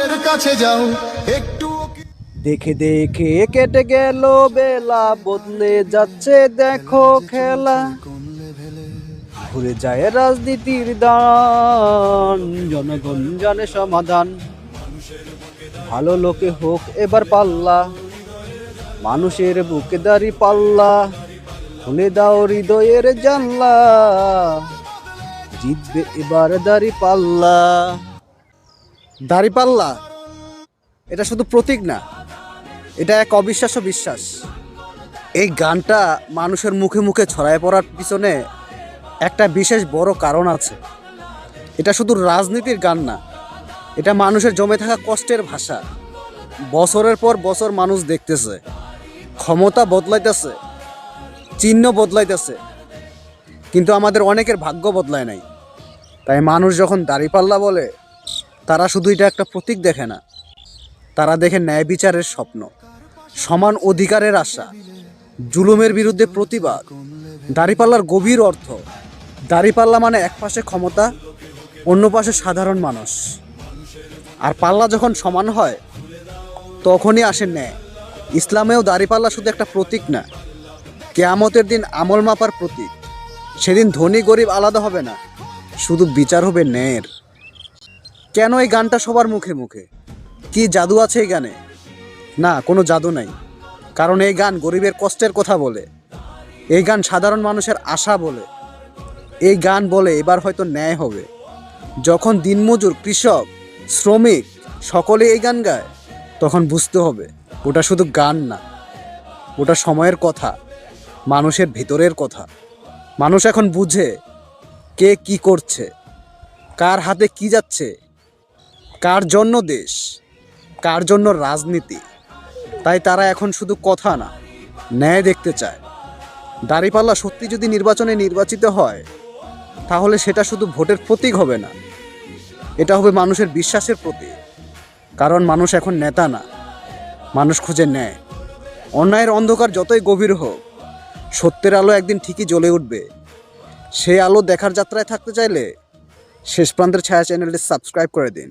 মানুষের কাছে যাও একটু। দেখে দেখে কেটে গেল বেলা, বদলে যাচ্ছে দেখো খেলা। ঘুরে যায় রাজনীতির দান, জনগণ জানে সমাধান। ভালো লোকে হোক এবার পাল্লা, মানুষের বুকে দাড়ি পাল্লা। খুলে দাও হৃদয়ের জানলা, জিতবে এবার দাড়ি পাল্লা। দাড়ি পাল্লা এটা শুধু প্রতীক না, এটা এক অবিশ্বাস্য বিশ্বাস। এই গানটা মানুষের মুখে মুখে ছড়ায় পড়ার পিছনে একটা বিশেষ বড় কারণ আছে। এটা শুধু রাজনীতির গান না, এটা মানুষের জমে থাকা কষ্টের ভাষা। বছরের পর বছর মানুষ দেখতেছে ক্ষমতা বদলাইতেছে, চিহ্ন বদলাইতেছে, কিন্তু আমাদের অনেকের ভাগ্য বদলায় নাই। তাই মানুষ যখন দাঁড়িপাল্লা বলে, তারা শুধু এটা একটা প্রতীক দেখে না, তারা দেখে ন্যায় বিচারের স্বপ্ন, সমান অধিকারের আশা, জুলুমের বিরুদ্ধে প্রতিবাদ। দাঁড়িপাল্লার গভীর অর্থ, দাঁড়িপাল্লা মানে এক পাশে ক্ষমতা, অন্য পাশে সাধারণ মানুষ। আর পাল্লা যখন সমান হয় তখনই আসে ন্যায়। ইসলামেও দাঁড়িপাল্লা শুধু একটা প্রতীক না, কিয়ামতের দিন আমল মাপার প্রতীক। সেদিন ধনী গরিব আলাদা হবে না, শুধু বিচার হবে ন্যায়ের। কেন এই গানটা সবার মুখে মুখে? কি জাদু আছে এই গানে? না, কোনো জাদু নাই। কারণ এই গান গরিবের কষ্টের কথা বলে, এই গান সাধারণ মানুষের আশা বলে, এই গান বলে এবার হয়তো ন্যায় হবে। যখন দিনমজুর, কৃষক, শ্রমিক সকলে এই গান গায়, তখন বুঝতে হবে ওটা শুধু গান না, ওটা সময়ের কথা, মানুষের ভিতরের কথা। মানুষ এখন বুঝে কে কি করছে, কার হাতে কি যাচ্ছে, কার জন্য দেশ, কার জন্য রাজনীতি। তাই তারা এখন শুধু কথা না, ন্যায় দেখতে চায়। দাঁড়িপাল্লা সত্যি যদি নির্বাচনে নির্বাচিত হয়, তাহলে সেটা শুধু ভোটের প্রতীক হবে না, এটা হবে মানুষের বিশ্বাসের প্রতীক। কারণ মানুষ এখন নেতা না, মানুষ খুঁজে ন্যায়। অন্যায়ের অন্ধকার যতই গভীর হোক, সত্যের আলো একদিন ঠিকই জ্বলে উঠবে। সেই আলো দেখার যাত্রায় থাকতে চাইলে শেষ প্রান্তের ছায়া চ্যানেলটি সাবস্ক্রাইব করে দিন।